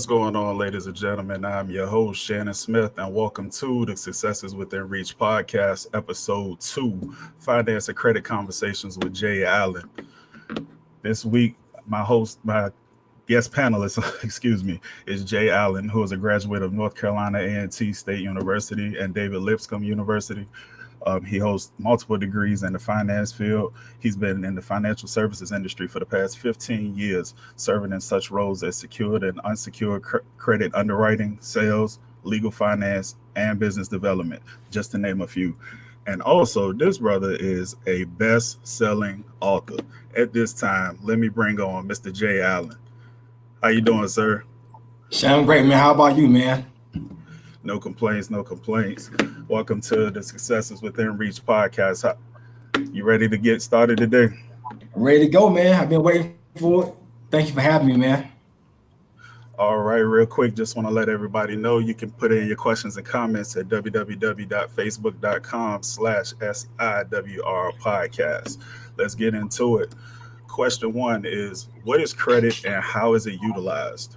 What's going on, ladies and gentlemen? I'm your host, Shannon Smith, and welcome to the Successes Within Reach podcast, episode 2, Finance and Credit Conversations with Jay Allen. This week, my guest panelist, excuse me, is Jay Allen, who is a graduate of North Carolina A&T State University and David Lipscomb University. He holds multiple degrees in the finance field. He's been in the financial services industry for the past 15 years, serving in such roles as secured and unsecured credit underwriting, sales, legal finance, and business development, just to name a few. And also, this brother is a best-selling author. At this time, let me bring on Mr. Jay Allen. How you doing, sir? Sound great, man. How about you, man? No complaints, no complaints. Welcome to the Successes Within Reach podcast. You ready to get started today? I'm ready to go, man. I've been waiting for it. Thank you for having me, man. All right, real quick, just want to let everybody know you can put in your questions and comments at www.facebook.com/SIWR podcast. Let's get into it. Question 1 is, what is credit and how is it utilized?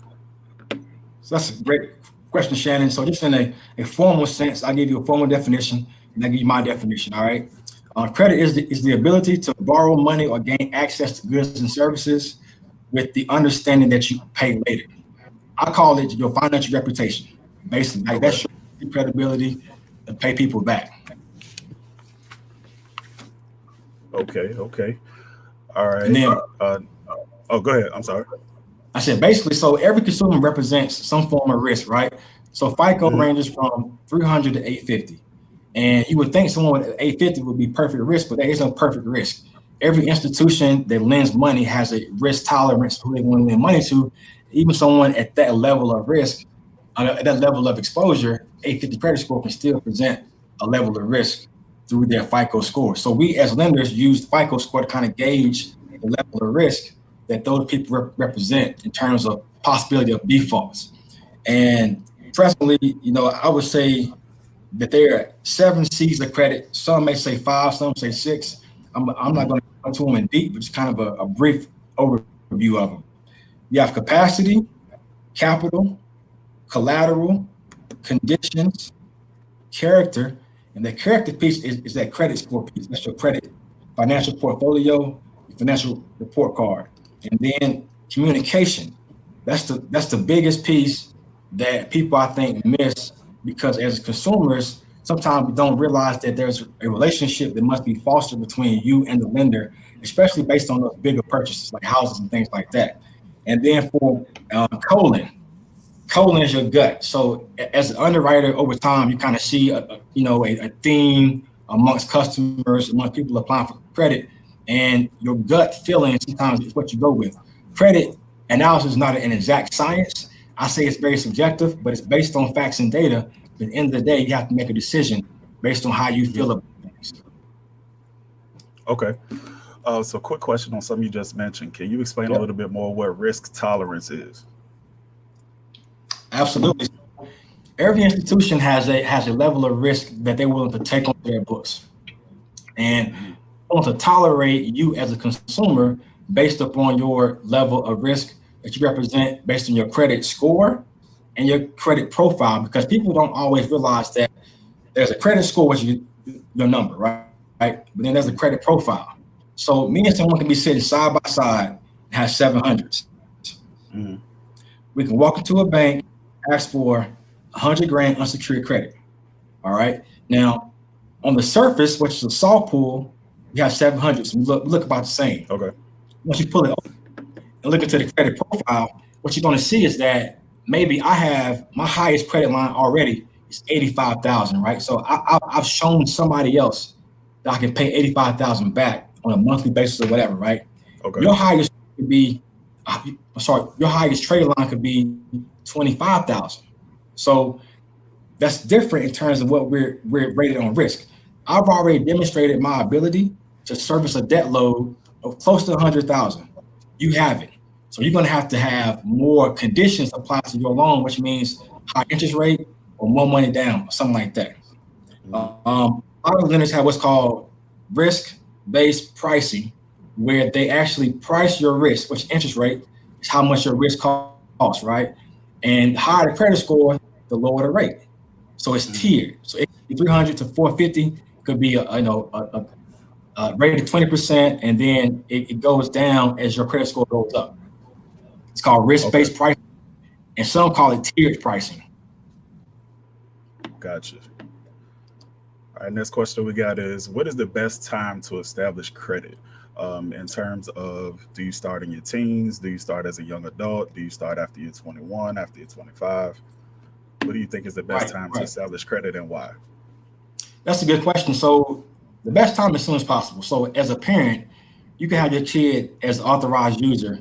So that's a great question, Shannon. So just in a formal sense, I give you a formal definition, and I give you my definition, all right? Credit is the ability to borrow money or gain access to goods and services with the understanding that you pay later. I call it your financial reputation. Basically, like that's your credibility to pay people back. Okay. All right. And then, go ahead. I'm sorry. I said basically, so every consumer represents some form of risk, right? So FICO ranges from 300 to 850. And you would think someone with 850 would be perfect risk, but there is no perfect risk. Every institution that lends money has a risk tolerance who they want to lend money to. Even someone at that level of risk, at that level of exposure, 850 credit score can still present a level of risk through their FICO score. So we as lenders use the FICO score to kind of gauge the level of risk that those people represent in terms of possibility of defaults. And presently, I would say that there are 7 C's of credit. Some may say 5, some say 6. I'm not going to go into them in deep, but just kind of a brief overview of them. You have capacity, capital, collateral, conditions, character, and the character piece is that credit score piece. That's your credit financial portfolio, your financial report card. And then communication. That's the biggest piece that people, I think, miss, because as consumers, sometimes we don't realize that there's a relationship that must be fostered between you and the lender, especially based on those bigger purchases like houses and things like that. And then for colon is your gut. So as an underwriter, over time, you kind of see a theme amongst customers, amongst people applying for credit. And your gut feeling sometimes is what you go with. Credit analysis is not an exact science. I say it's very subjective, but it's based on facts and data. But at the end of the day, you have to make a decision based on how you feel about things. Okay. So quick question on something you just mentioned. Can you explain a little bit more what risk tolerance is? Absolutely. Every institution has a level of risk that they're willing to take on their books. And want to tolerate you as a consumer based upon your level of risk that you represent based on your credit score and your credit profile, because people don't always realize that there's a credit score, which is your number, right? But then there's a credit profile. So me and someone can be sitting side by side and have 700s. We can walk into a bank, ask for $100,000 unsecured credit. All right. Now, on the surface, which is a soft pool, you have 700s. We look about the same. Okay. Once you pull it open and look into the credit profile, what you're going to see is that maybe I have my highest credit line already is 85,000, right? So I've shown somebody else that I can pay 85,000 back on a monthly basis or whatever, right? Okay. Your highest could be, your highest trade line could be 25,000. So that's different in terms of what we're rated on risk. I've already demonstrated my ability to service a debt load of close to 100,000. You haven't. So you're going to have more conditions applied to your loan, which means high interest rate or more money down, or something like that. A lot of lenders have what's called risk-based pricing, where they actually price your risk, which interest rate is how much your risk costs, right? And the higher the credit score, the lower the rate. So it's tiered. So it could be 300 to 450 could be a rate of 20%, and then it goes down as your credit score goes up. It's called Okay, risk-based pricing, and some call it tiered pricing. gotcha. All right, next question we got is, what is the best time to establish credit? In terms of, do you start in your teens? Do you start as a young adult? Do you start after you're 21, after you're 25? What do you think is the best Right, time to right. establish credit, and why? That's a good question. So the best time as soon as possible. So as a parent, you can have your kid as an authorized user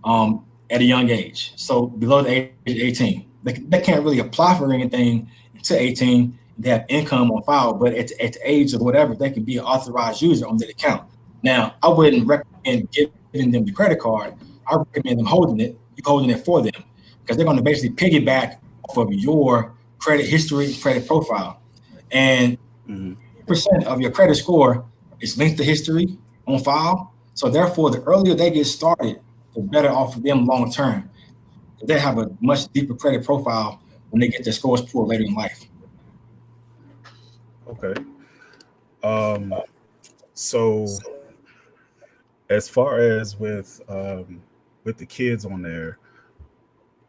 at a young age. So below the age of 18. They can't really apply for anything until 18. They have income on file, but at the age of whatever, they can be an authorized user on the account. Now, I wouldn't recommend giving them the credit card. I recommend them holding it for them, because they're going to basically piggyback off of your credit history, credit profile. And Hmm. percent of your credit score is linked to history on file. So therefore, the earlier they get started, the better off for them long term. They have a much deeper credit profile when they get their scores pulled later in life. Okay. Um, so as far as with the kids on there,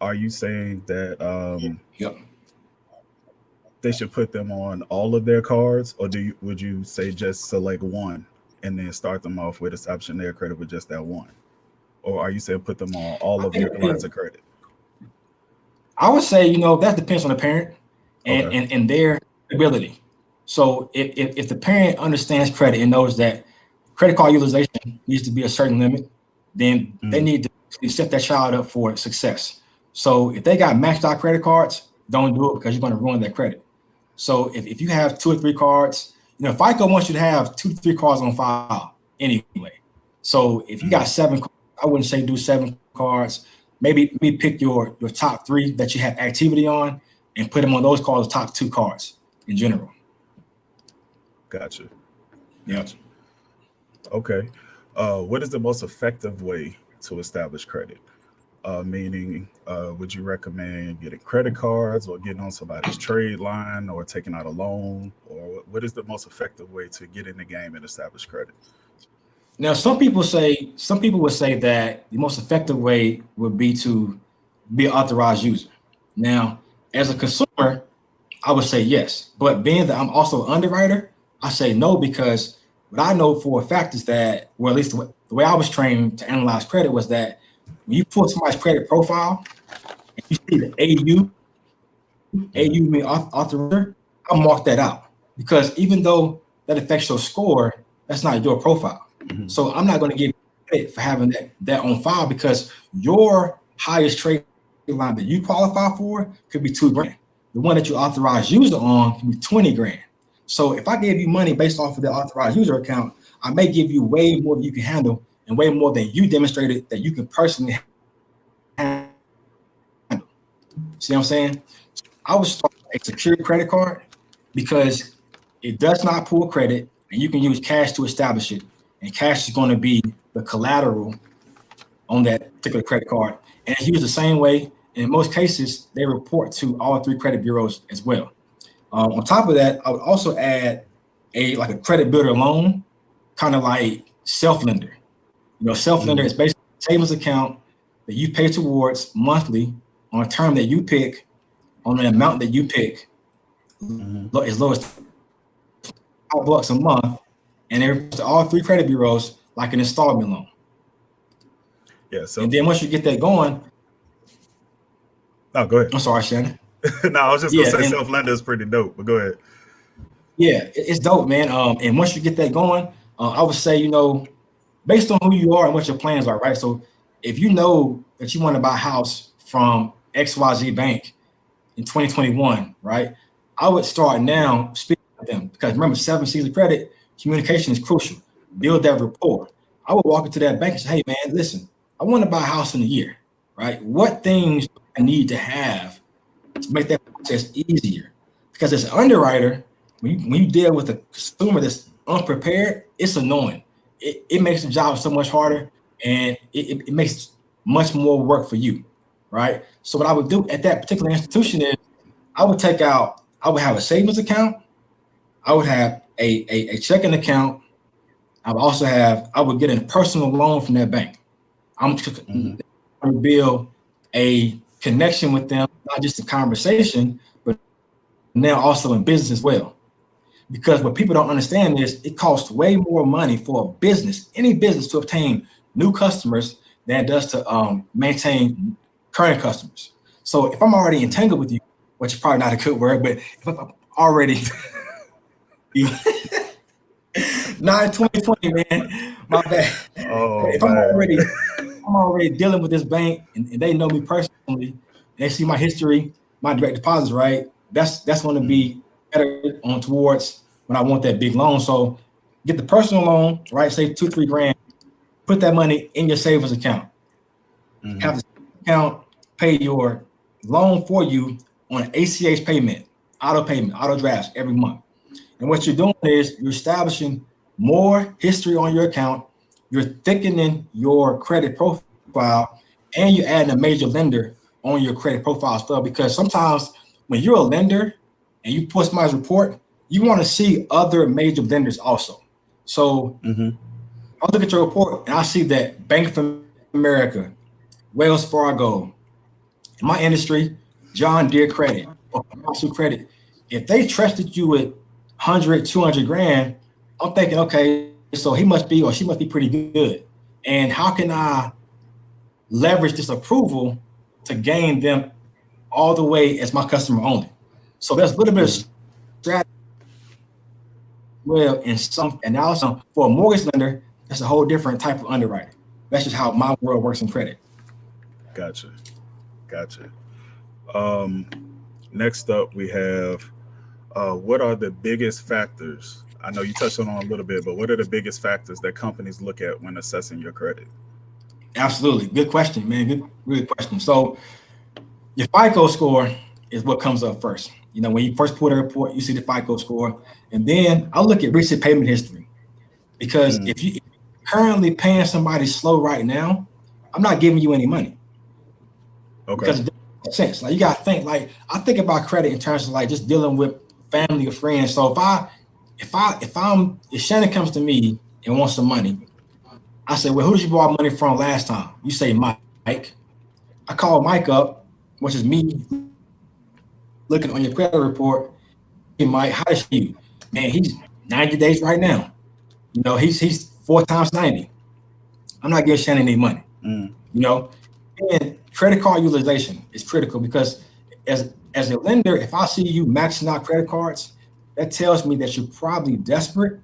are you saying that Yep. they should put them on all of their cards, or would you say just select one and then start them off with establishing their credit with just that one? Or are you saying put them on all I of think your lines of credit? I would say, that depends on the parent and Okay. and their ability. So if the parent understands credit and knows that credit card utilization needs to be a certain limit, then they Mm, need to set that child up for success. So if they got maxed out credit cards, don't do it, because you're going to ruin their credit. So if you have two or three cards, FICO wants you to have two to three cards on file anyway. So if you got mm, seven, I wouldn't say do seven cards. Maybe pick your top three that you have activity on and put them on those cards, top two cards in general. gotcha. Yeah. Gotcha. Okay. What is the most effective way to establish credit? Meaning, would you recommend getting credit cards or getting on somebody's trade line or taking out a loan? Or what is the most effective way to get in the game and establish credit? Now, some people would say that the most effective way would be to be an authorized user. Now, as a consumer, I would say yes, but being that I'm also an underwriter, I say no, because what I know for a fact is that, well, at least the way I was trained to analyze credit was that when you pull somebody's credit profile and you see the Hmm. AU mean author, I'll mark that out, because even though that affects your score, that's not your profile. Hmm. So I'm not going to give you credit for having that on file, because your highest trade line that you qualify for could be 2 grand. The one that you authorized user on can be 20 grand. So if I gave you money based off of the authorized user account, I may give you way more than you can handle, and way more than you demonstrated that you can personally handle. See what I'm saying? I would start a secured credit card, because it does not pull credit, and you can use cash to establish it. And cash is going to be the collateral on that particular credit card. And it's used the same way. In most cases, they report to all three credit bureaus as well. On top of that, I would also add a credit builder loan, kind of like self lender. Self lender Hmm. is basically a savings account that you pay towards monthly on a term that you pick, on an amount that you pick, Hmm. as low as $5 a month, and it reports to all three credit bureaus like an installment loan. Yeah. So, And then once you get that going, no, go ahead. I'm sorry, Shannon. No, I was just gonna Yeah, say and self lender is pretty dope, but go ahead. yeah, it's dope, man. And once you get that going, I would say, based on who you are and what your plans are, right? So if you know that you want to buy a house from XYZ Bank in 2021, right? I would start now speaking with them, because remember, 7 C's of credit, communication is crucial. Build that rapport. I would walk into that bank and say, hey, man, listen, I want to buy a house in a year, right? What things do I need to have to make that process easier? Because as an underwriter, when you deal with a consumer that's unprepared, it's annoying. It makes the job so much harder, and it makes much more work for you, right? So what I would do at that particular institution is I would have a savings account, I would have a checking account, I would get a personal loan from that bank. I'm Mm-hmm. to build a connection with them, not just a conversation, but now also in business as well. Because what people don't understand is it costs way more money for a business, any business, to obtain new customers than it does to maintain current customers. So if I'm already entangled with you, which is probably not a good word, but if I'm already you not in 2020, man, my bad. Oh If man. I'm already dealing with this bank and they know me personally, they see my history, my direct deposits, right? That's going to Mm-hmm. be better on towards when I want that big loan. So get the personal loan, right? Say 2-3 grand, put that money in your savings account. Mm-hmm. Have the account pay your loan for you on an ACH payment, auto drafts every month. And what you're doing is you're establishing more history on your account, you're thickening your credit profile, and you're adding a major lender on your credit profile as well. Because sometimes when you're a lender and you pull somebody's report, you want to see other major lenders also. So Mm-hmm. I'll look at your report and I see that Bank of America, Wells Fargo, in my industry, John Deere Credit or Commercial Credit, if they trusted you with 100, 200 grand, I'm thinking, okay, so he must be or she must be pretty good. And how can I leverage this approval to gain them all the way as my customer only? So there's a little bit of Mm-hmm. strategy well in some analysis. For a mortgage lender, that's a whole different type of underwriting. That's just how my world works in credit. Gotcha. Gotcha. Um, Next up, we have what are the biggest factors? I know you touched on it a little bit, but what are the biggest factors that companies look at when assessing your credit? Absolutely. Good question, man. Good question. So your FICO score is what comes up first. When you first pull the report, you see the FICO score. And then I look at recent payment history because Mm, if you're currently paying somebody slow right now, I'm not giving you any money okay. because it doesn't make sense. Like you got to think, like I think about credit in terms of like just dealing with family or friends. So if Shannon comes to me and wants some money, I say, well, who did you borrow money from last time? You say Mike. I call Mike up, which is me looking on your credit report. Hey, Mike, how does he you? Man, he's 90 days right now. He's 4 times 90. I'm not giving Shannon any money. Mm, You know, and credit card utilization is critical because as a lender, if I see you maxing out credit cards, that tells me that you're probably desperate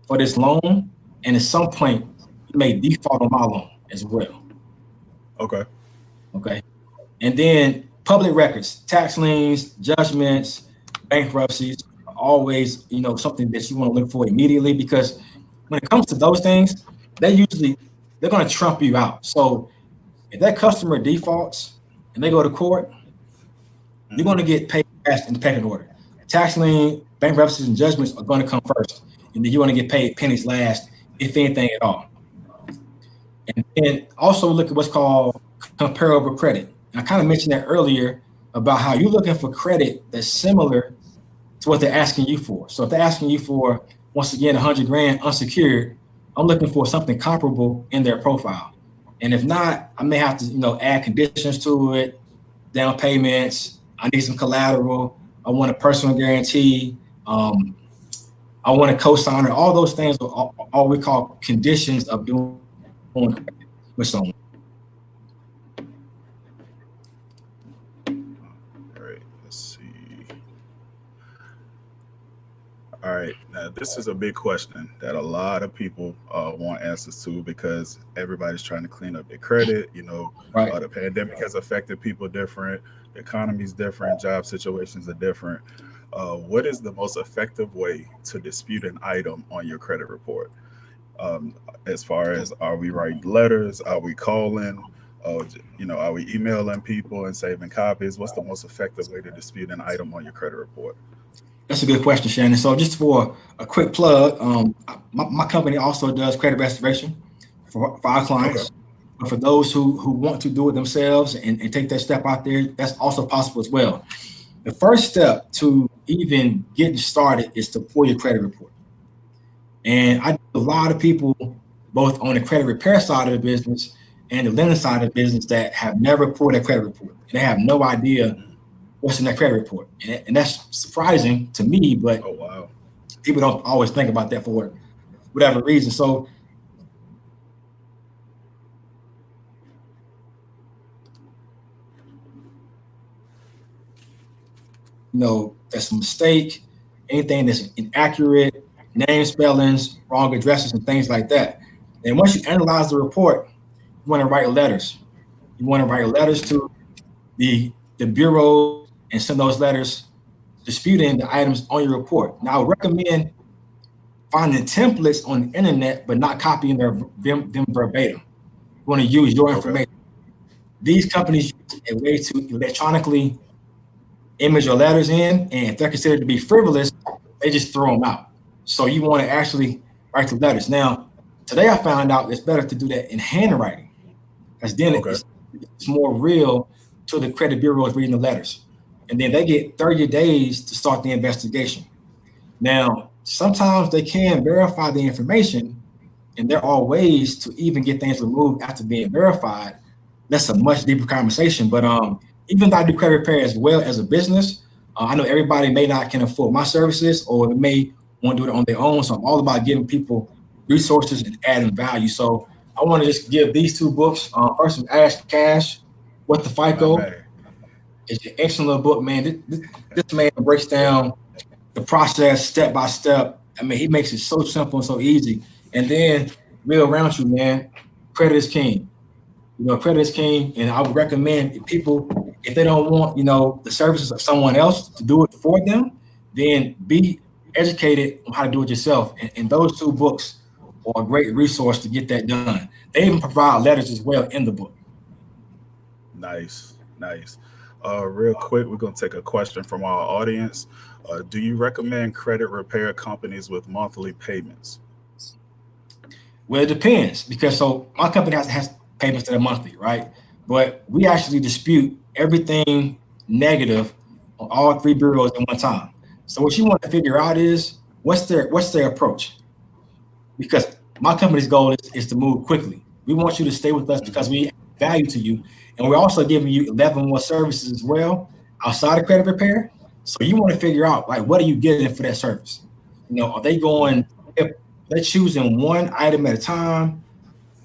for this loan, and at some point you may default on my loan as well. okay. Okay. And then public records, tax liens, judgments, bankruptcies are always, something that you want to look for immediately because when it comes to those things, they're going to trump you out. So if that customer defaults and they go to court, you're going Mm, to get paid fast in the pecking order. Tax lien, bankruptcies, and judgments are going to come first, and then you're going to get paid pennies last, if anything at all. And then also look at what's called comparable credit. And I kind of mentioned that earlier about how you're looking for credit that's similar to what they're asking you for. So if they're asking you for, once again, 100 grand unsecured, I'm looking for something comparable in their profile. And if not, I may have to, add conditions to it, down payments. I need some collateral. I want a personal guarantee. I want a co-signer. All those things are all we call conditions of doing credit with someone. all right. Let's see. All right. Now, this is a big question that a lot of people want answers to because everybody's trying to clean up their credit. Right. The pandemic has affected people different, the economy's different, job situations are different. What is the most effective way to dispute an item on your credit report? As far as are we writing letters? Are we calling? Are we emailing people and saving copies? What's the most effective way to dispute an item on your credit report? That's a good question, Shannon. So just for a quick plug, my company also does credit restoration for our Okay. clients. But for those who want to do it themselves and take that step out there, that's also possible as well. The first step to even getting started is to pull your credit report. And I know a lot of people, both on the credit repair side of the business and the lending side of the business, that have never pulled a credit report. And they have no idea what's in that credit report. And that's surprising to me, but Oh wow. people don't always think about that for whatever reason. So, that's a mistake, anything that's inaccurate, name spellings, wrong addresses, and things like that. And once you analyze the report, you want to write letters. You want to write letters to the bureaus and send those letters disputing the items on your report. Now, I would recommend finding templates on the internet, but not copying them verbatim. You want to use your Okay. information. These companies use a way to electronically image your letters in, and if they're considered to be frivolous, they just throw them out. So you want to actually write the letters. Now, today I found out it's better to do that in handwriting, because then Okay. it's more real to the credit bureaus reading the letters. And then they get 30 days to start the investigation. Now, sometimes they can verify the information, and there are ways to even get things removed after being verified. That's a much deeper conversation. But even though I do credit repair as well as a business, I know everybody may not can afford my services, or they may want to do it on their own. So I'm all about giving people resources and adding value. So I want to just give these two books. First is Ash Cash, What the My FICO. man. It's an excellent book, man. This man breaks Yeah. down the process step by step. I mean, he makes it so simple and so easy. And then Bill Ramsey, man, credit is king. Credit is king, and I would recommend if people, if they don't want, the services of someone else to do it for them, then be educated on how to do it yourself. And those two books are a great resource to get that done. They even provide letters as well in the book. Nice. Nice. Real quick, we're gonna take a question from our audience. Do you recommend credit repair companies with monthly payments? Well, it depends, because so my company has payments that are monthly, right? But we actually dispute everything negative on all three bureaus at one time. So what you want to figure out is what's their approach, because my company's goal is to move quickly. We want you to stay with us because Hmm. we add value to you, and we're also giving you 11 more services as well outside of credit repair. So you want to figure out, like, what are you getting for that service? Are they going? If they're choosing one item at a time,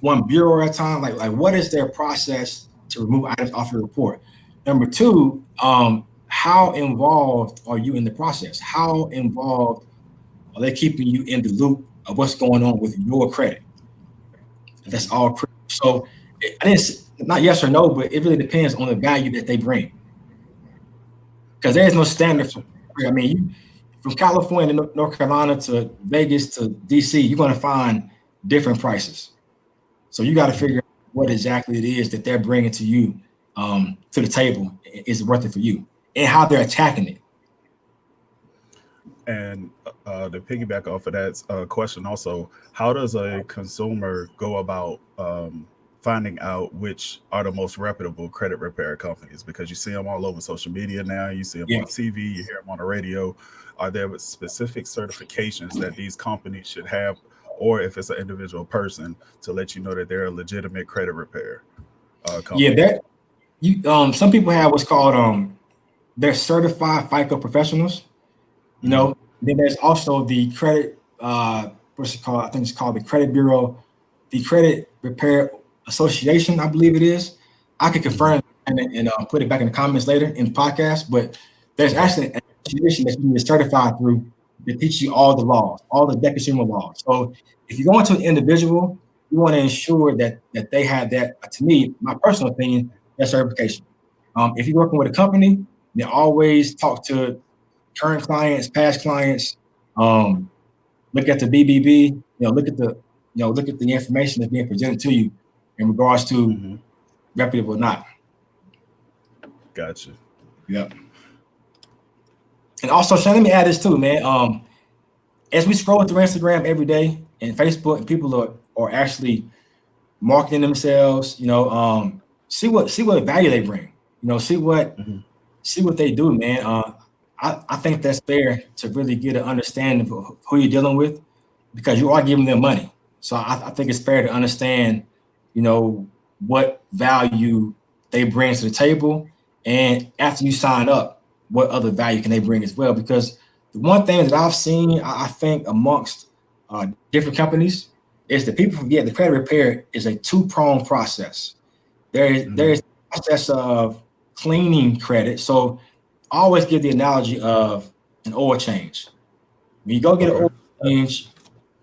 one bureau at a time, like what is their process to remove items off your report? Number two, how involved are you in the process? How involved are they keeping you in the loop of what's going on with your credit? That's Hmm. all critical. So I didn't not yes or no, but it really depends on the value that they bring, because there is no standard for. Gotcha. I mean, from California to North Carolina to Vegas to DC, you're going to find different prices. So you got to Hmm. figure out what exactly it is that they're bringing to you, to the table. Is it worth it for you, and how they're attacking it? And to piggyback off of that question, also, how does a consumer go about finding out which are the most reputable credit repair companies? Because you see them all over social media now, you see them Yeah. on TV, you hear them on the radio. Are there specific certifications that these companies should have, or if it's an individual person, to let you know that they're a legitimate credit repair Yeah, company? that you some people have what's called they're certified FICO professionals. Hmm. Then there's also the credit what's it called? I think it's called the Credit Bureau, the Credit Repair Association, I believe it is. I can Hmm. confirm and put it back in the comments later in the podcast, but there's Okay. actually an association that you can get certified through that teach you all the laws, all the debt consumer laws. So if you go into an individual, you want to ensure that they have that, to me, my personal opinion, that certification. If you're working with a company, they always talk to current clients, past clients, um, look at the BBB, look at the information that's being presented to you in regards to Hmm. reputable or not. Gotcha. Yeah. And also, Sean, let me add this too, man. As we scroll through Instagram every day and Facebook, and people are actually marketing themselves, see what value they bring, Mhm. see what they do, man. I think that's fair to really get an understanding of who you're dealing with because you are giving them money. So I think it's fair to understand, what value they bring to the table. And after you sign up, what other value can they bring as well? Because the one thing that I've seen, I think, amongst different companies is that people forget the credit repair is a two-pronged process. There is Mhm. a process of cleaning credit. So I always give the analogy of an oil change. When you go get an Okay. oil change,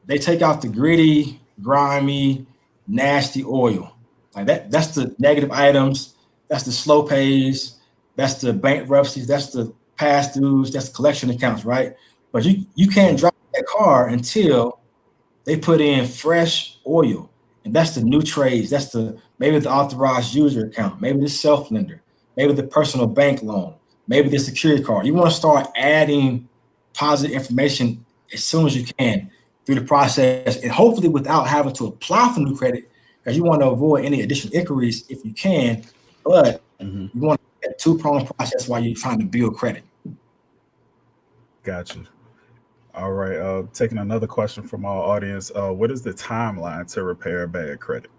they take out the gritty, grimy, nasty oil. Like that's the negative items, that's the slow pays, that's the bankruptcies, that's the past dues, that's the collection accounts, right? But you can't Mhm. drive that car until they put in fresh oil. And that's the new trades. That's the maybe the authorized user account, maybe the self lender, maybe the personal bank loan, maybe the security card. You want to start adding positive information as soon as you can through the process, and hopefully without having to apply for new credit, because you want to avoid any additional inquiries if you can. But Mhm. you want a two-pronged process while you're trying to build credit. Gotcha. All right. Taking another question from our audience. What is the timeline to repair bad credit?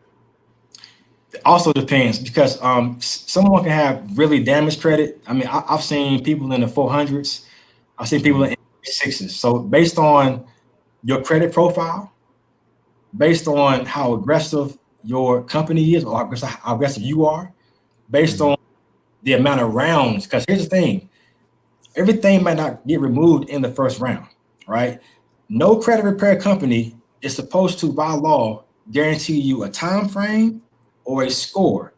It also depends because someone can have really damaged credit. I mean, I've seen people in the 400s. I've seen people Mhm. in the sixes. So based on your credit profile, based on how aggressive your company is, or how aggressive you are, based Mhm. on the amount of rounds. Because here's the thing: everything might not get removed in the first round, right? No credit repair company is supposed to, by law, guarantee you a time frame or a score.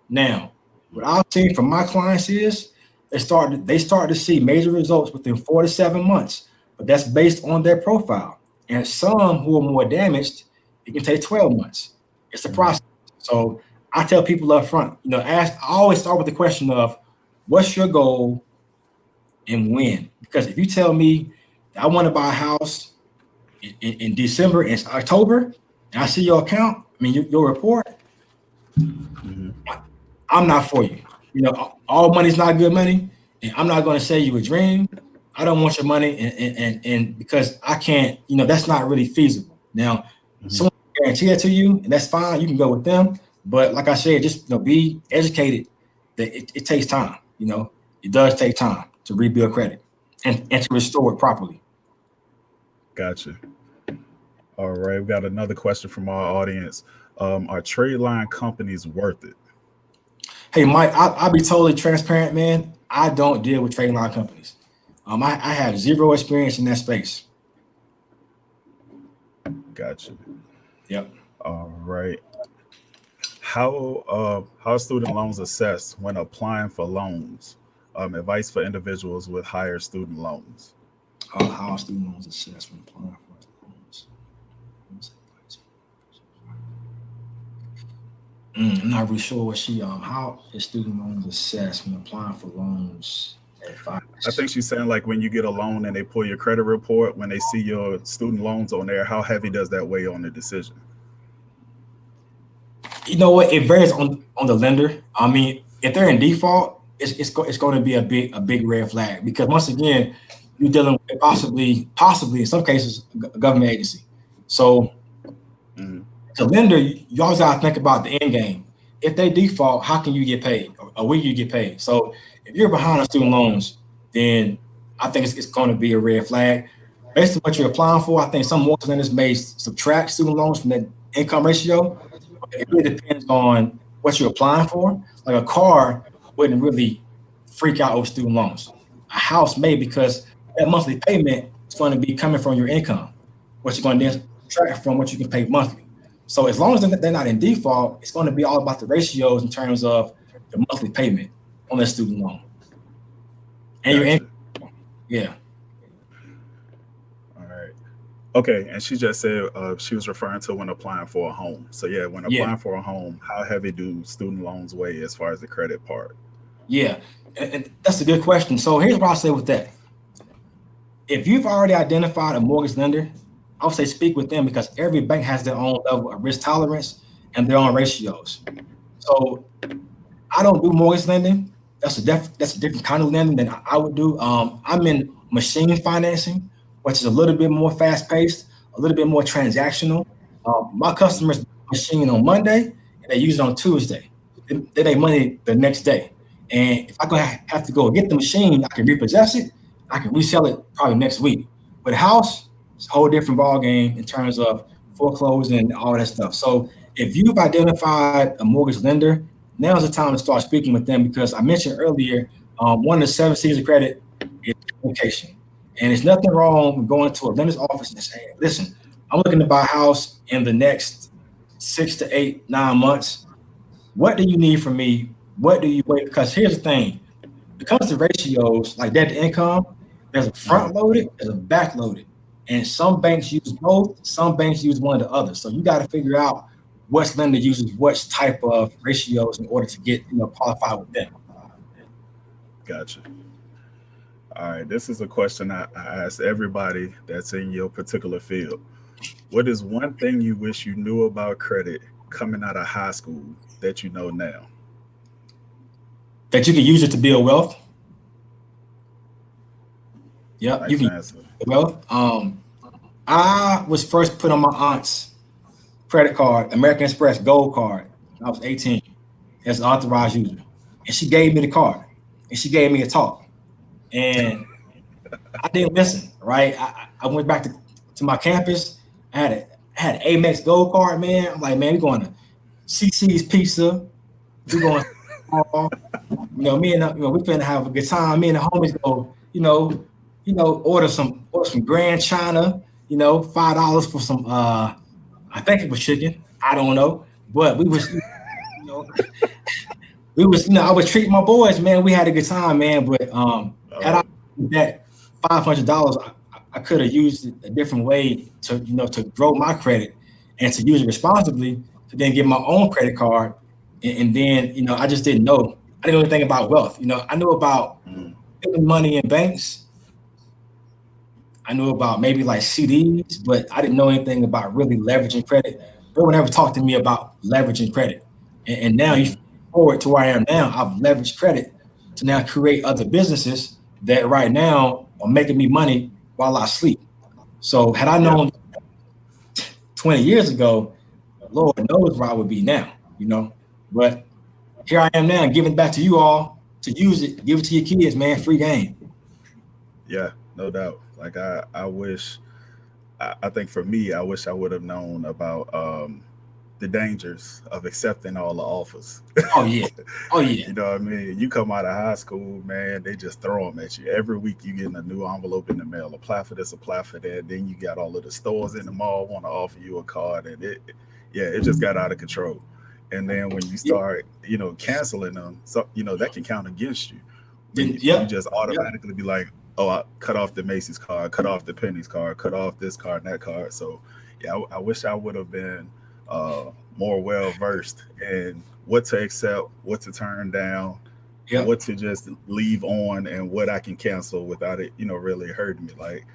Now, what I've seen from my clients is they start to see major results within 4 to 7 months, but that's based on their profile. And some who are more damaged, it can take 12 months. It's a Mhm. process. So I tell people up front, I always start with the question of what's your goal and when? Because if you tell me I want to buy a house in December and October, and I see your account, I mean your report, Mhm. I'm not for you. All money's not good money, and I'm not going to say you a dream. I don't want your money, and because I can't, that's not really feasible. Now, Mhm. someone can guarantee that to you, and that's fine. You can go with them, but like I said, just be educated that it takes time. It does take time to rebuild credit and to restore it properly. Gotcha. All right. We got another question from our audience. Are trade line companies worth it? Hey, Mike, I'll be totally transparent, man. I don't deal with trade line companies. I have zero experience in that space. Gotcha. Yep. All right. How are student loans assessed when applying for loans? Advice for individuals with higher student loans. How student loans assessed when applying for loans. I'm not really sure what she how is student loans assessed when applying for loans I advice. think she's saying like when you get a loan and they pull your credit report, when they see your student loans on there, how heavy does that weigh on the decision? You know what? It varies on the lender. I mean, if they're in default, it's going to be a big red flag because once again, you're dealing with possibly in some cases a government agency. So Mhm. the lender, you always got to think about the end game. If they default, how can you get paid, or will you get paid? So if you're behind on student loans, then I think it's going to be a red flag. Based on what you're applying for, I think some mortgage lenders may subtract student loans from that income ratio. It really Mhm. depends on what you're applying for. Like a car wouldn't really freak out over student loans. A house may because that monthly payment is going to be coming from your income, which you're going to then subtract from what you can pay monthly. So as long as they're not in default, it's going to be all about the ratios in terms of the monthly payment on that student loan and your income. Gotcha. Yeah, All right. Okay, and she just said she was referring to when applying for a home. So yeah, when yeah, applying for a home, how heavy do student loans weigh as far as the credit part? yeah. And that's a good question. So here's what I'll say with that. If you've already identified a mortgage lender, I would say speak with them because every bank has their own level of risk tolerance and their own ratios. So I don't do mortgage lending. That's a different kind of lending than I would do. I'm in machine financing, which is a little bit more fast paced, a little bit more transactional. My customers machine on Monday and they use it on Tuesday. They make money the next day. And if I go have to go get the machine, I can repossess it. I can resell it probably next week. But a house, it's a whole different ball game in terms of foreclosing and all that stuff. So if you've identified a mortgage lender, now's the time to start speaking with them because I mentioned earlier, one of the 7 C's of credit is communication. And there's nothing wrong with going to a lender's office and saying, listen, I'm looking to buy a house in the next 6 to 8, 9 months. What do you need from me? What do you wait? Because here's the thing. When it comes to ratios, like debt to income, there's a front loaded, there's a back loaded. And some banks use both, some banks use one or the other. So you got to figure out which lender uses which type of ratios in order to get qualified with them. Gotcha. All right. This is a question I ask everybody that's in your particular field. What is one thing you wish you knew about credit coming out of high school that you know now? That you can use it to build wealth. Yeah, you Nice can answer. use wealth. I was first put on my aunt's credit card, American Express Gold card. When I was 18 as an authorized user. And she gave me the card and she gave me a talk. And I didn't listen, right? I went back to my campus. I had an Amex Gold card, man. I'm like, man, we're going to CC's Pizza. We're going to, me and we finna have a good time. Me and the homies go, order some Grand China, $5 for some I think it was chicken. I don't know. But I was treating my boys, man. We had a good time, man. But had I that $500, I could have used it a different way to grow my credit and to use it responsibly to then get my own credit card. And then, I just didn't know. I didn't know anything about wealth. I knew about putting money in banks. I knew about maybe like CDs, but I didn't know anything about really leveraging credit. No one ever talked to me about leveraging credit. And now you forward to where I am now, I've leveraged credit to now create other businesses that right now are making me money while I sleep. So had I known 20 years ago, Lord knows where I would be now, But here I am now giving back to you all to use it, give it to your kids, man, free game. Yeah, no doubt. Like I wish, I think for me, I wish I would have known about the dangers of accepting all the offers. Oh yeah. Oh yeah. You know what I mean? You come out of high school, man, they just throw them at you. Every week you getting a new envelope in the mail, apply for this, apply for that. Then you got all of the stores in the mall want to offer you a card, and it just got out of control. And then when you start, canceling them, so that can count against you. You just automatically be like, oh, I cut off the Macy's card, cut off the Penny's card, cut off this card and that card. So yeah, I wish I would have been more well versed in what to accept, what to turn down, what to just leave on, and what I can cancel without it, really hurting me. Like,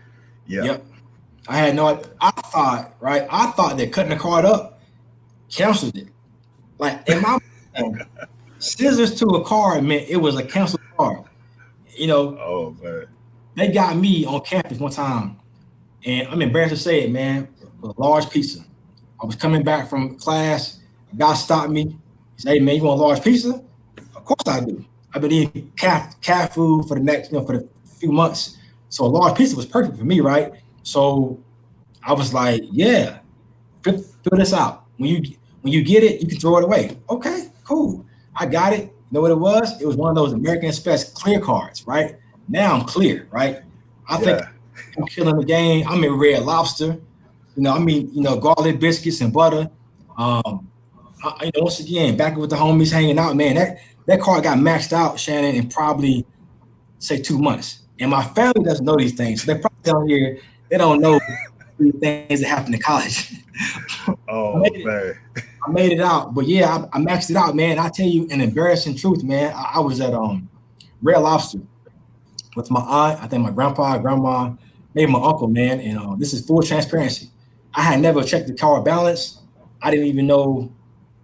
I had no. I thought that cutting the card up canceled it. Like in my mind, scissors to a card meant it was a canceled card. Oh man. They got me on campus one time, and I'm embarrassed to say it, man, with a large pizza. I was coming back from class. A guy stopped me. He said, "Hey, man, you want a large pizza?" Of course I do. I've been eating cat food for the next, for the few months. So a large pizza was perfect for me, right? So I was like, "Yeah, fill this out. When you get it, you can throw it away." Okay, cool. I got it. You know what it was? It was one of those American Express clear cards, right? Now I'm clear, right? I think I'm killing the game. I'm in Red Lobster. Garlic biscuits and butter. Once again, back with the homies hanging out, man. That card got maxed out, Shannon, in probably say 2 months. And my family doesn't know these things. So they're probably down here, they don't know the things that happen in college. Oh man. I made it out. But yeah, I maxed it out, man. I tell you an embarrassing truth, man. I was at Red Lobster with my aunt, I think my grandpa, grandma, maybe my uncle, man. And this is full transparency. I had never checked the card balance. I didn't even know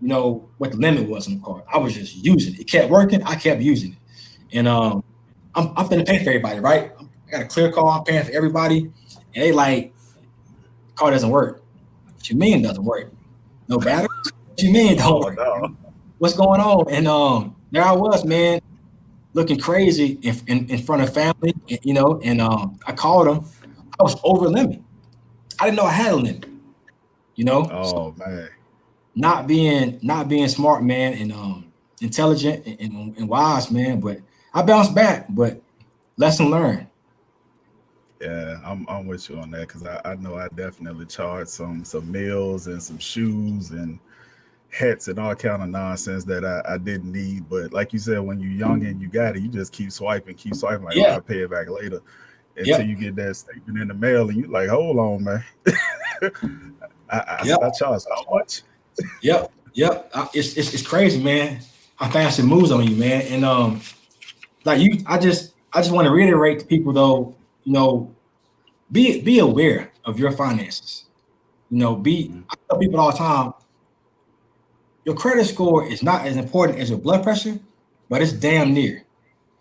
what the limit was on the card. I was just using it. It kept working. I kept using it. And I'm finna pay for everybody, right? I got a clear call. I'm paying for everybody. And they like, card doesn't work. What you mean it doesn't work? No batteries? What you mean it don't Oh work? no. What's going on? And there I was, man, looking crazy in front of family, and I called them. I was over limit. I didn't know I had a limit, So Oh man. not being smart, man, and intelligent and wise, man. But I bounced back. But lesson learned. Yeah, I'm with you on that because I know I definitely charged some meals and some shoes and hats and all kind of nonsense that I didn't need. But like you said, when you're young and you got it, you just keep swiping like, oh, Yeah. I'll pay it back later until Yep. you get that statement in the mail and you like, hold on, man. Yep. I charged how much? Yep. It's crazy, man. How fast it moves on you, man. And I just want to reiterate to people though, be aware of your finances. Mhm. I tell people all the time, your credit score is not as important as your blood pressure, but it's damn near.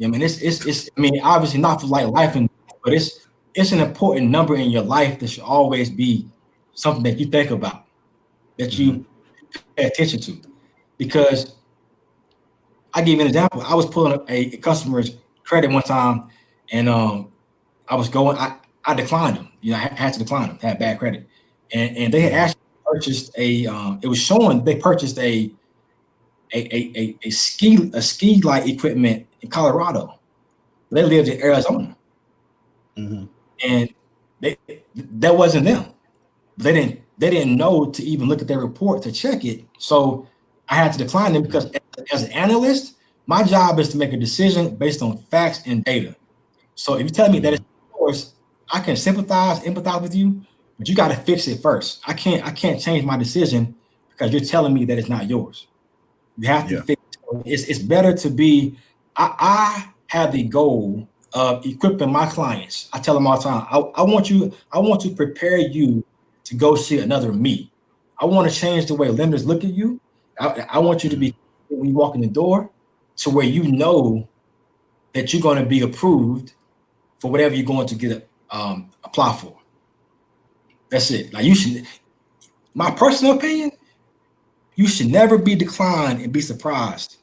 I mean, it's. I mean, obviously not for like life and death, but it's an important number in your life that should always be something that you think about, that Mhm. you pay attention to. Because I give you an example. I was pulling up a customer's credit one time, and I was going. I declined them. I had to decline them. Had bad credit, and they had Mhm. actually purchased a. It was showing they purchased a ski like equipment in Colorado. They lived in Arizona, Mhm. and they that wasn't them. They didn't know to even look at their report to check it. So I had to decline them because as an analyst, my job is to make a decision based on facts and data. So if you tell me that it's Mhm. yours, I can empathize with you, but you got to fix it first. I can't change my decision because you're telling me that it's not yours. You have to Yeah. fix it. So it's better to be. I have the goal of equipping my clients. I tell them all the time. I want to prepare you to go see another me. I want to change the way lenders look at you. I want you to Mhm. be when you walk in the door to where you know that you're going to be approved for whatever you're going to get apply for. That's it. Like you should. My personal opinion, you should never be declined and be surprised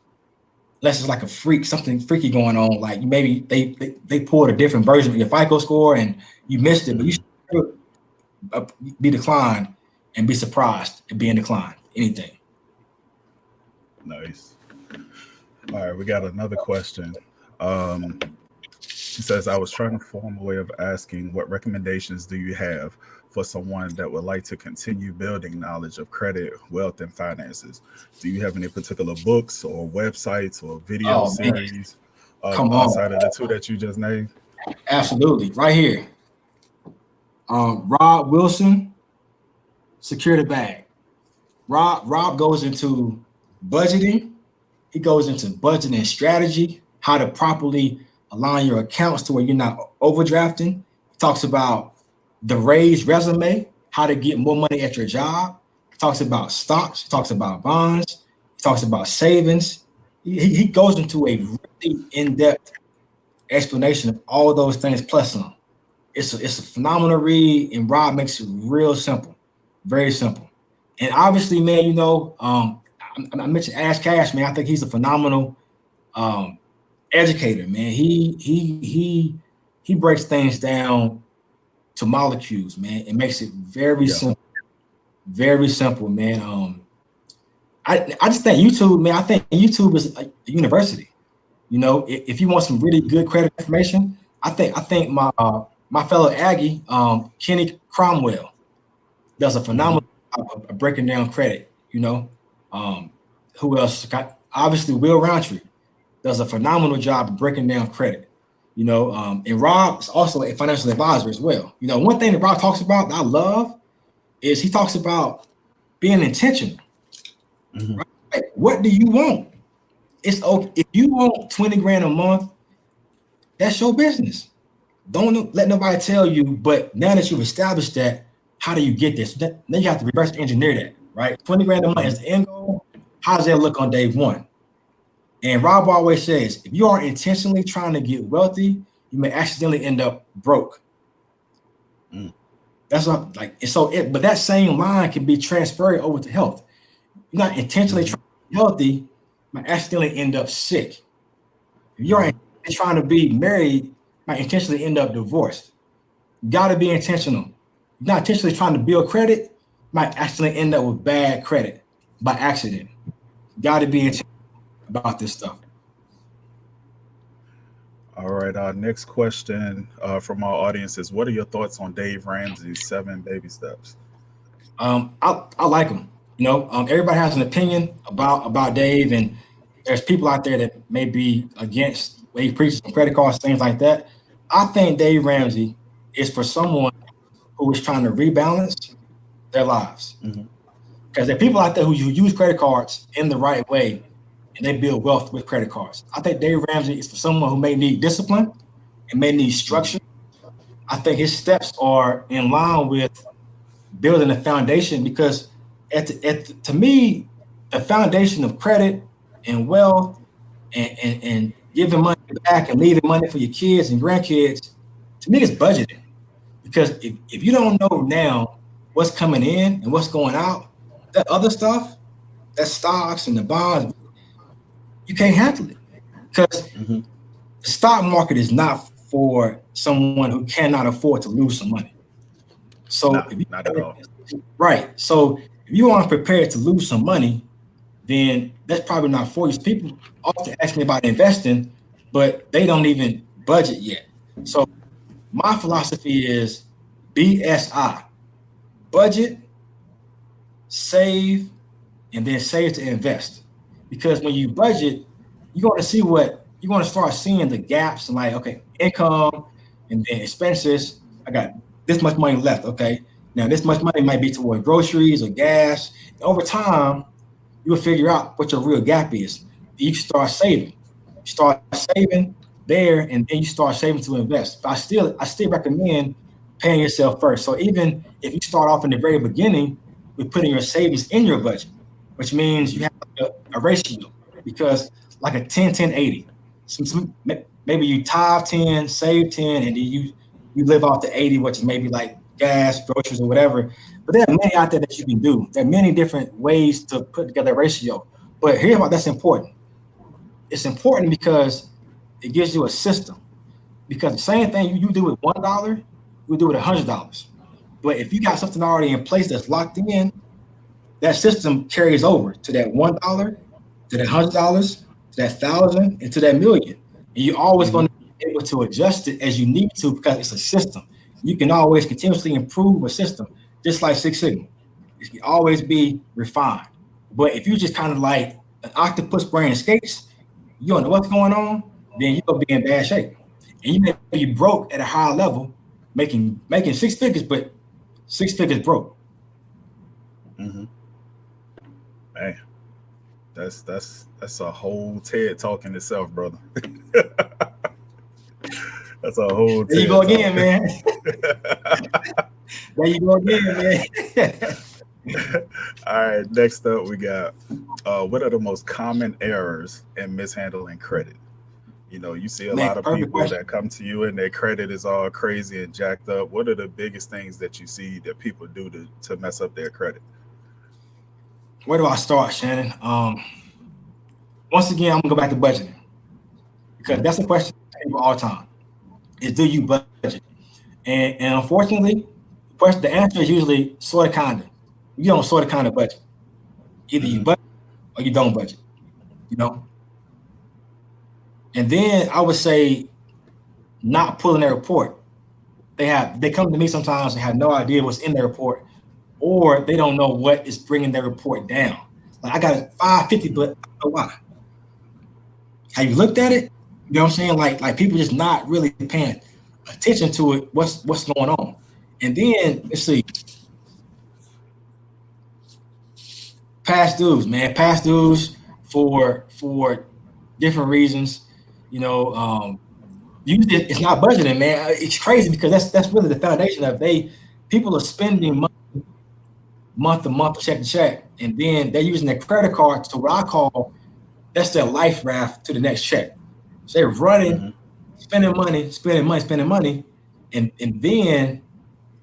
unless it's like a something freaky going on. Like maybe they pulled a different version of your FICO score and you missed it, but you Mhm. should never be declined and be surprised at being declined. Anything. Nice. All right, we got another question. Um, She says, I was trying to form a way of asking what recommendations do you have for someone that would like to continue building knowledge of credit, wealth, and finances? Do you have any particular books or websites or video Oh man, series come on, outside of the two that you just named? absolutely, right here. Rob Wilson, secure the bag. Rob goes into budgeting. He goes into budgeting strategy, how to properly align your accounts to where you're not overdrafting. He talks about the raised resume, how to get more money at your job. He talks about stocks. He talks about bonds. He talks about savings. He goes into a really in-depth explanation of all those things plus some. It's a phenomenal read, and Rob makes it real simple, very simple. And obviously, man, I mentioned Ash Cash, man. I think he's a phenomenal um, educator, man. He breaks things down to molecules, man. It makes it Yeah. very simple, man. I just think YouTube, man. I think YouTube is a university. If you want some really good credit information, I think my fellow Aggie, Kenny Cromwell, does a Hmm. phenomenal job of breaking down credit. Um, who else? Got obviously Will Roundtree does a phenomenal job of breaking down credit. And Rob's also a financial advisor as well. One thing that Rob talks about that I love is he talks about being intentional. Hmm. Right? Like, what do you want? It's okay if you want 20 grand a month. That's your business. Don't let nobody tell you. But now that you've established that, how do you get this? Then you have to reverse engineer that, right? 20 grand a month Hmm. is the end goal. how does that look on day one? And Rob always says, if you are intentionally trying to get wealthy, you may accidentally end up broke. Mm. That's what but that same line can be transferred over to health. You're not intentionally trying to be healthy, you might accidentally end up sick. If you're trying to be married, you might intentionally end up divorced. You got to be intentional. You're not intentionally trying to build credit, you might accidentally end up with bad credit by accident. You got to be intentional about this stuff. All right. Our next question from our audience is: what are your thoughts on Dave Ramsey's 7 baby steps? I like him. Everybody has an opinion about Dave, and there's people out there that may be against what he preaches on credit cards, things like that. I think Dave Ramsey is for someone who is trying to rebalance their lives. Mm-hmm. Because there are people out there who use credit cards in the right way and they build wealth with credit cards. I think Dave Ramsey is for someone who may need discipline and may need Mm-hmm. structure. I think his steps are in line with building a foundation because to me, the foundation of credit and wealth and giving money back and leaving money for your kids and grandkids, to me, is budgeting. Because if you don't know now what's coming in and what's going out, that other stuff, that stocks and the bonds, you can't handle it. Because Mm-hmm. the stock market is not for someone who cannot afford to lose some money. So Nah, if you not at all. right, so if you aren't prepared to lose some money, then that's probably not for you. People often ask me about investing, but they don't even budget yet. So my philosophy is BSI: budget, save, and then save to invest. Because when you budget, you're going to start seeing the gaps and like, okay, income and then expenses. I got this much money left. Okay. Now this much money might be toward groceries or gas. And over time, you'll figure out what your real gap is. You start saving. You start saving there, and then you start saving to invest. But I still recommend paying yourself first. So even if you start off in the very beginning with putting your savings in your budget, which means you have a ratio, because like a 10-10-80. Maybe you tithe 10, save 10, and then you live off the 80, which is maybe like gas, groceries, or whatever. But there are many out there that you can do. There are many different ways to put together a ratio. But here's why that's important. It's important because it gives you a system. Because the same thing you do with $1, you do with $100. But if you got something already in place that's locked in, that system carries over to that $1, to that $100, to that thousand, and to that million. And you're always Mm-hmm. going to be able to adjust it as you need to because it's a system. You can always continuously improve a system, just like Six Sigma. It can always be refined. But if you just kind of like an octopus brain skates, you don't know what's going on, then you're gonna be in bad shape. And you may be broke at a higher level, making 6 figures, but 6 figures broke. Mm-hmm. Man, that's a whole TED talk in itself, brother. That's a whole There you go TED talk. again, man. There you go again, man. All right, next up we got what are the most common errors in mishandling credit? You see a Man, lot of perfect people question. that come to you and their credit is all crazy and jacked up. What are the biggest things that you see that people do to mess up their credit? Where do I start, Shannon? Once again, I'm gonna go back to budgeting because Mm-hmm. that's a question people all the time. Is do you budget? And unfortunately, the answer is usually sort of kinda. You don't sort of kind of budget. Either you Mm-hmm. budget or you don't budget. You know. And then I would say not pulling their report. They come to me sometimes and have no idea what's in their report, or they don't know what is bringing their report down. Like I got a 550, but I don't know why. Have you looked at Mm-hmm. it? You know what I'm saying? Like people just not really paying attention to it. What's going on? And then let's see, past dues, man, past dues for different reasons. You know, usually it's not budgeting, man. It's crazy because that's really the foundation of people are spending money month to month, check to check, and then they're using their credit card to what I call that's their life raft to the next check. So they're running, Mm-hmm. spending money, spending money, and then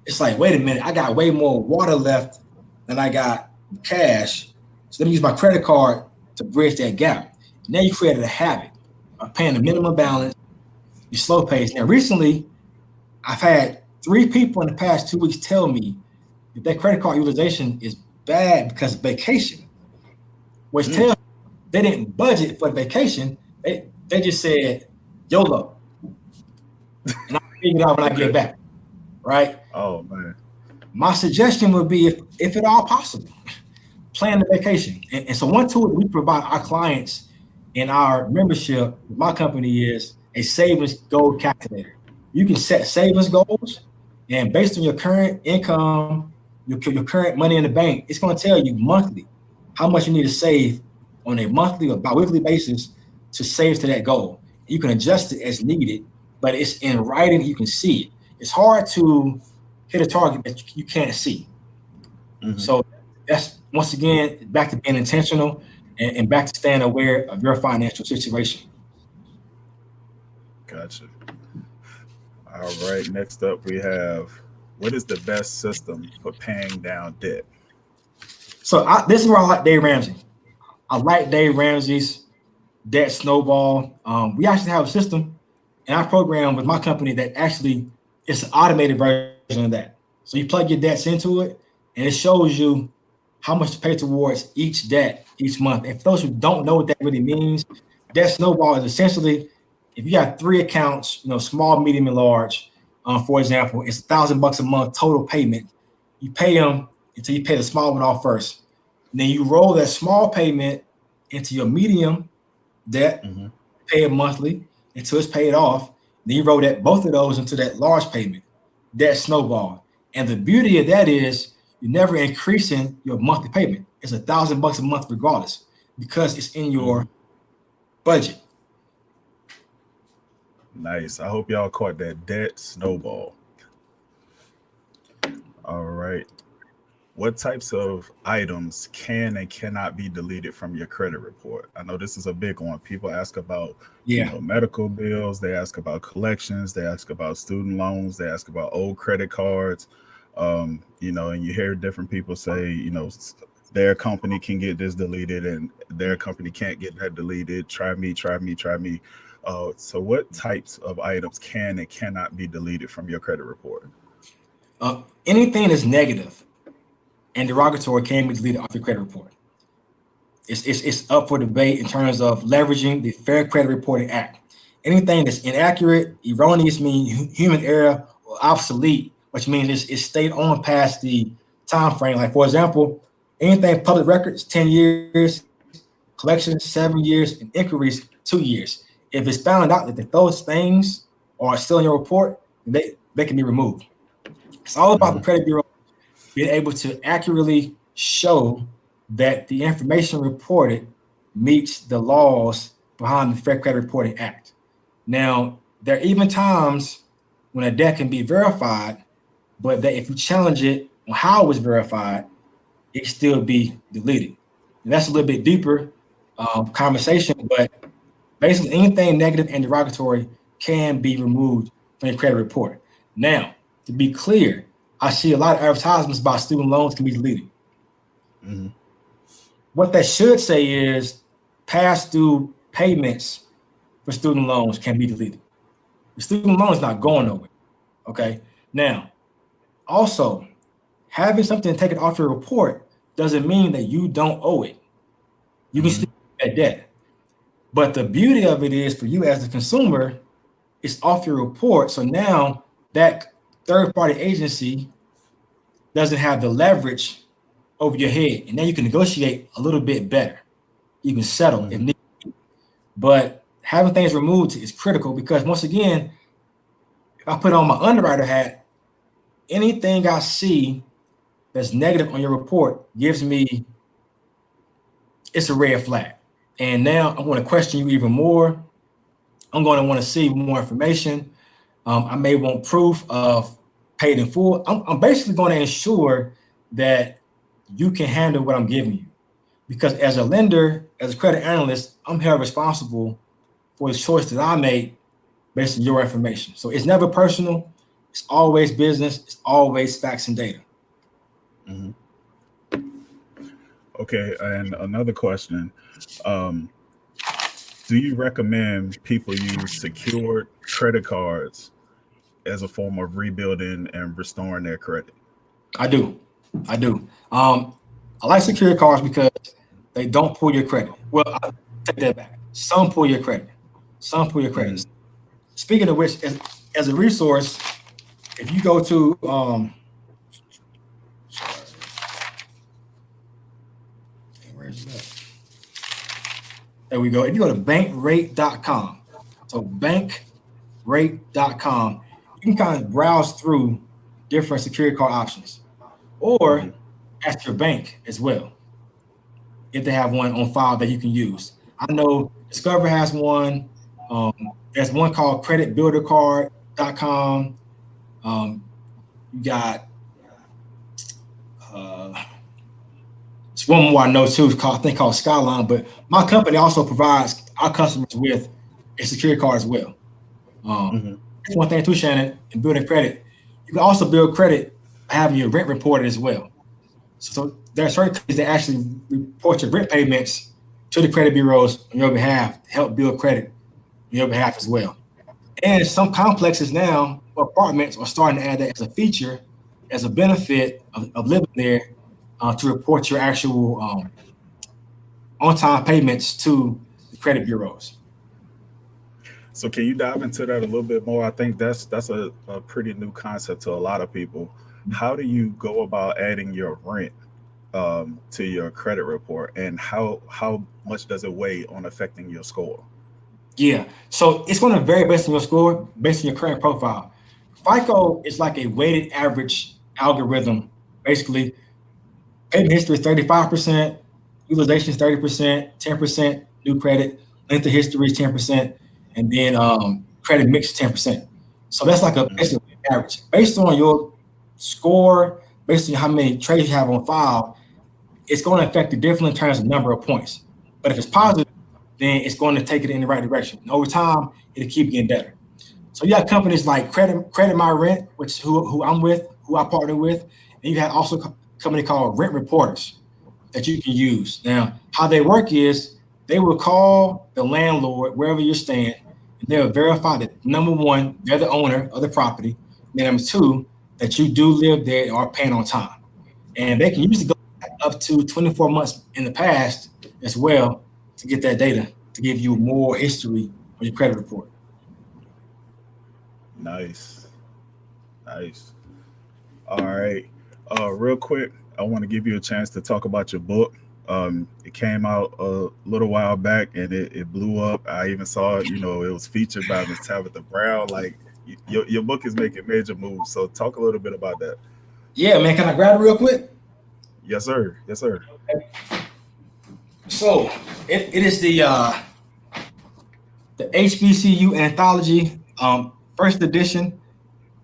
it's like, wait a minute, I got way more water left than I got cash. So let me use my credit card to bridge that gap. Now you created a habit of paying the minimum balance, you slow pace. Now recently, I've had 3 people in the past 2 weeks tell me that their credit card utilization is bad because of vacation, which Mm. tells me they didn't budget for the vacation. They just said YOLO, and I'll figure it out when I get Okay. back. Right. Oh man. My suggestion would be, if at all possible, plan the vacation. And so one tool that we provide our clients in our membership with my company is a savings goal calculator. You can set savings goals, and based on your current income, your current money in the bank, it's going to tell you monthly how much you need to save on a monthly or biweekly basis to save to that goal. You can adjust it as needed, but it's in writing. You can see it. It's hard to hit a target that you can't see. Mm-hmm. So that's once again back to being intentional and back to staying aware of your financial situation. Gotcha. All right. Next up, we have what is the best system for paying down debt? So this is where I like Dave Ramsey. I like Dave Ramsey's debt snowball. We actually have a system in our program with my company that actually it's an automated version of that. So you plug your debts into it, and it shows you how much to pay towards each debt each month. And for those who don't know what that really means, debt snowball is essentially if you got 3 accounts, small, medium, and large. For example, it's $1,000 a month total payment. You pay them until you pay the small one off first. And then you roll that small payment into your medium debt, Mm-hmm. pay it monthly until it's paid off. Then you roll that both of those into that large payment, that snowball. And the beauty of that is you're never increasing your monthly payment. It's $1,000 a month regardless because it's in Mm-hmm. your budget. Nice. I hope y'all caught that debt snowball. All right. What types of items can and cannot be deleted from your credit report? I know this is a big one. People ask about, Yeah. medical bills. They ask about collections. They ask about student loans. They ask about old credit cards. And you hear different people say, their company can get this deleted and their company can't get that deleted. Try me, try me, try me. So what types of items can and cannot be deleted from your credit report? Anything that's negative and derogatory can be deleted off your credit report. It's up for debate in terms of leveraging the Fair Credit Reporting Act. Anything that's inaccurate, erroneous, means human error, or obsolete, which means it's stayed on past the time frame. Like for example, anything public records, 10 years, collections, 7 years, and inquiries, 2 years. If it's found out that those things are still in your report, they can be removed. It's all about the Hmm. credit bureau being able to accurately show that the information reported meets the laws behind the Fair Credit Reporting Act. Now, there are even times when a debt can be verified, but that if you challenge it on how it was verified, it can still be deleted. And that's a little bit deeper conversation, but basically anything negative and derogatory can be removed from your credit report. Now, to be clear, I see a lot of advertisements about student loans can be deleted. Hmm. What that should say is past due payments for student loans can be deleted. The student loan is not going Okay. nowhere. Okay. Now, also, having something taken off your report doesn't mean that you don't owe it. You can Hmm. still pay that debt. But the beauty of it is for you as the consumer, it's off your report. So now that third party agency doesn't have the leverage over your head. And now you can negotiate a little bit better. You can settle if Hmm. need. But having things removed is critical because once again, if I put on my underwriter hat, anything I see that's negative on your report gives me it's a red flag. And now I'm going to question you even more. I'm going to want to see more information. I may want proof of paid in full. I'm basically going to ensure that you can handle what I'm giving you. Because as a lender, as a credit analyst, I'm held responsible for the choice that I make based on your information. So it's never personal. It's always business. It's always facts and data. Hmm. Okay, and another question. Um, do you recommend people use secured credit cards as a form of rebuilding and restoring their credit? I do. I do. I like security cards because they don't pull your credit. Well, I take that back. Some pull your credit. Some pull your credit. Hmm. Speaking of which, as a resource, if you go to where's that? There we go. If you go to bankrate.com, so bankrate.com, you can kind of browse through different security card options, or Hmm. ask your bank as well if they have one on file that you can use. I know Discover has one. Um, there's one called creditbuildercard.com. You got uh, it's one more I know too. It's called, I think called Skyline. But my company also provides our customers with a security card as well. Hmm. That's one thing too, Shannon, in building credit. You can also build credit by having your rent reported as well. So there are certain companies that actually report your rent payments to the credit bureaus on your behalf to help build credit on your behalf as well. And some complexes now, apartments are starting to add that as a feature, as a benefit of living there, to report your actual on-time payments to the credit bureaus. So can you dive into that a little bit more? I think that's a pretty new concept to a lot of people. How do you go about adding your rent to your credit report, and how much does it weigh on affecting your score? Yeah, so it's going to vary based on your score, based on your current profile. FICO is like a weighted average algorithm. Basically, payment history is 35%, utilization is 30%, 10% new credit, length of history is 10%, and then credit mix is 10%. So that's like a Hmm. basically average. Based on your score, based on how many trades you have on file, it's going to affect you differently in terms of number of points. But if it's Hmm. positive, then it's going to take it in the right direction. And over time, it'll keep getting better. So you have companies like Credit My Rent, which who I'm with, who I partner with, and you have also a company called Rent Reporters that you can use. Now, how they work is they will call the landlord wherever you're staying, and they'll verify that number one, they're the owner of the property, and then number two, that you do live there and are paying on time. And they can Hmm. usually go back up to 24 months in the past as well to get that data to give you more history on your credit report. Nice, nice. All right. Real quick, I want to give you a chance to talk about your book. It came out a little while back and it blew up. I even saw, it was featured by Miss Tabitha Brown. Like your book is making major moves. So talk a little bit about that. Yeah, man, can I grab it real quick? Yes, sir. Yes, sir. So it is the HBCU Anthology, first edition.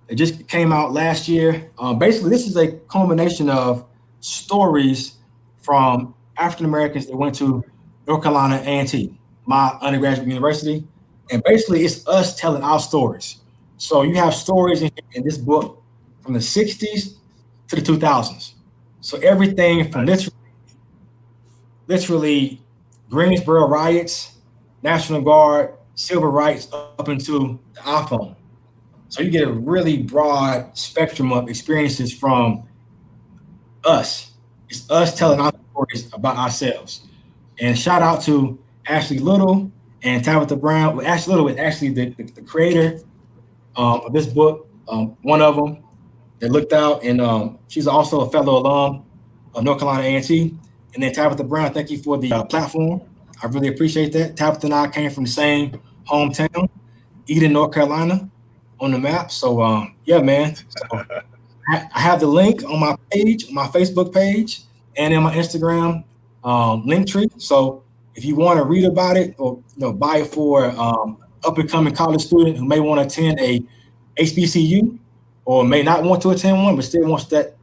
It just came out last year. Basically, this is a culmination of stories from African Americans that went to North Carolina A&T, my undergraduate university. And basically, it's us telling our stories. So you have stories in this book from the 60s to the 2000s. So everything from Nice. literally Greensboro riots, National Guard, civil rights, up into the iPhone. So you get a really broad spectrum of experiences from us. It's us telling Hmm. our stories about ourselves. And shout out to Ashley Little and Tabitha Brown. Well, Ashley Little is actually the creator of this book, one of them that looked out. And she's also a fellow alum of North Carolina A&T. And then Tabitha Brown, thank you for the platform. I really appreciate that. Tabitha and I came from the same hometown, Eden, North Carolina, on the map. So yeah, man. So I have the link on my page, on my Facebook page, and in my Instagram link tree. So if you want to read about it or buy it for up and coming college student who may want to attend a HBCU or may not want to attend one but still wants that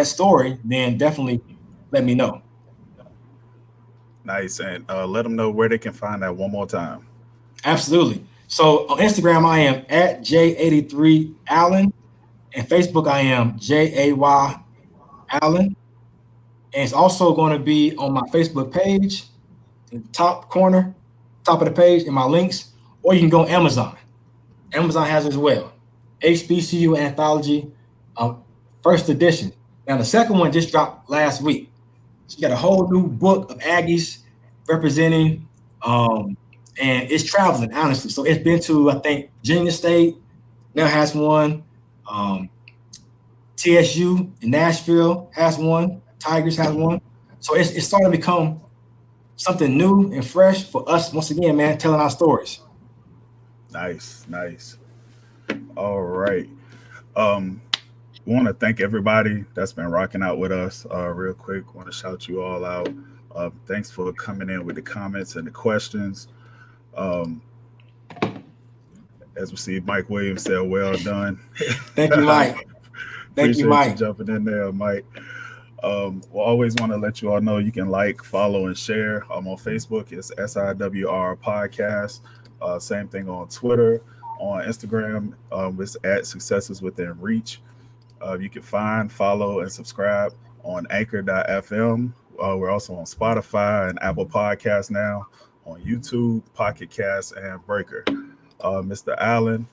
story, then definitely let me know. Nice. And let them know where they can find that one more time. Absolutely. So on Instagram, I am at J83Allen, and Facebook, I am JAY Allen. And it's also going to be on my Facebook page, in the top corner, top of the page, in my links, or you can go on Amazon. Amazon has it as well. HBCU Anthology, first edition. Now, the second one just dropped last week. So you got a whole new book of Aggies representing, and it's traveling, honestly. So it's been to, I think, Virginia State now has one. TSU in Nashville has one. Tigers has one. So it's starting to become something new and fresh for us, once again, man, telling our stories. Nice. All right. Want to thank everybody that's been rocking out with us. Real quick, want to shout you all out. Thanks for coming in with the comments and the questions. As we see, Mike Williams said, "Well done." Thank you, Mike. Appreciate you jumping in there, Mike. We'll always want to let you all know you can like, follow, and share. On Facebook, it's SIWR Podcast. Same thing on Twitter. On Instagram, it's at Successes Within Reach. You can find, follow, and subscribe on Anchor.fm. We're also on Spotify and Apple Podcasts now, on YouTube, Pocket Cast, and Breaker. Mr. Allen,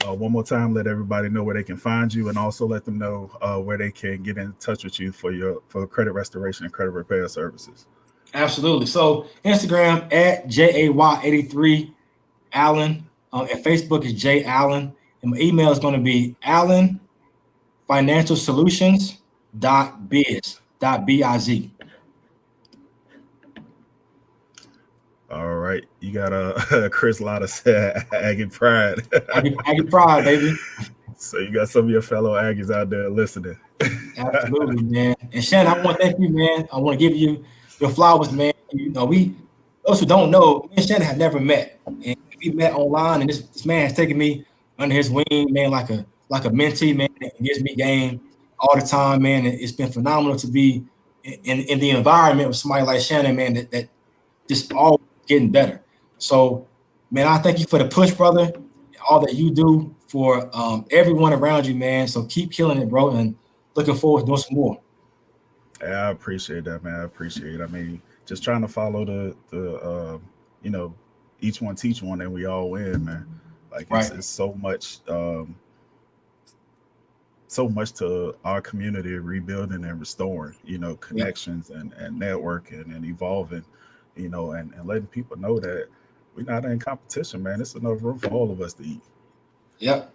one more time, let everybody know where they can find you, and also let them know where they can get in touch with you for credit restoration and credit repair services. Absolutely. So Instagram at JAY83 Allen. And Facebook is J Allen. And my email is going to be allenfinancialsolutions.biz. All right. You got Chris Lotta said Aggie Pride. Aggie Pride, baby. So you got some of your fellow Aggies out there listening. Absolutely, man. And Shannon, I want to thank you, man. I want to give you your flowers, man. You know, those who don't know, me and Shannon have never met. And we met online, and this man has taken me under his wing, man, like a mentee, man. It gives me game all the time, man. And it's been phenomenal to be in the environment with somebody like Shannon, man, that just all getting better. So, man, I thank you for the push, brother, all that you do for everyone around you, man. So keep killing it, bro, and looking forward to doing some more. Yeah, I appreciate that, man. I appreciate it. I mean, just trying to follow the each one teach one, and we all win, man. Like it's so much to our community rebuilding and restoring, connections and networking and evolving, and letting people know that we're not in competition, man. It's enough room for all of us to eat. Yep.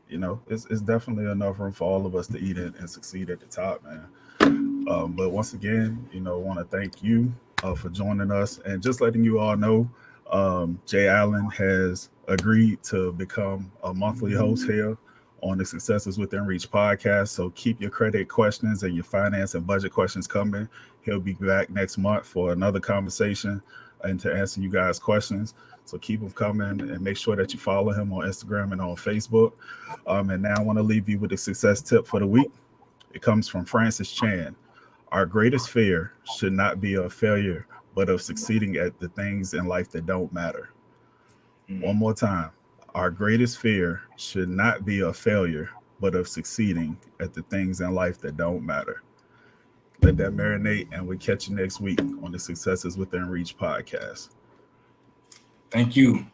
It's definitely enough room for all of us to eat and succeed at the top, man. But once again, want to thank you for joining us, and just letting you all know, Jay Allen has agreed to become a monthly host here on the Successes Within Reach podcast. So keep your credit questions and your finance and budget questions coming. He'll be back next month for another conversation and to answer you guys' questions. So keep them coming, and make sure that you follow him on Instagram and on Facebook. And now I want to leave you with the success tip for the week. It comes from Francis Chan. Our greatest fear should not be of failure, but of succeeding at the things in life that don't matter. One more time. Our greatest fear should not be of failure, but of succeeding at the things in life that don't matter. Let that marinate, and we'll catch you next week on the Successes Within Reach podcast. Thank you.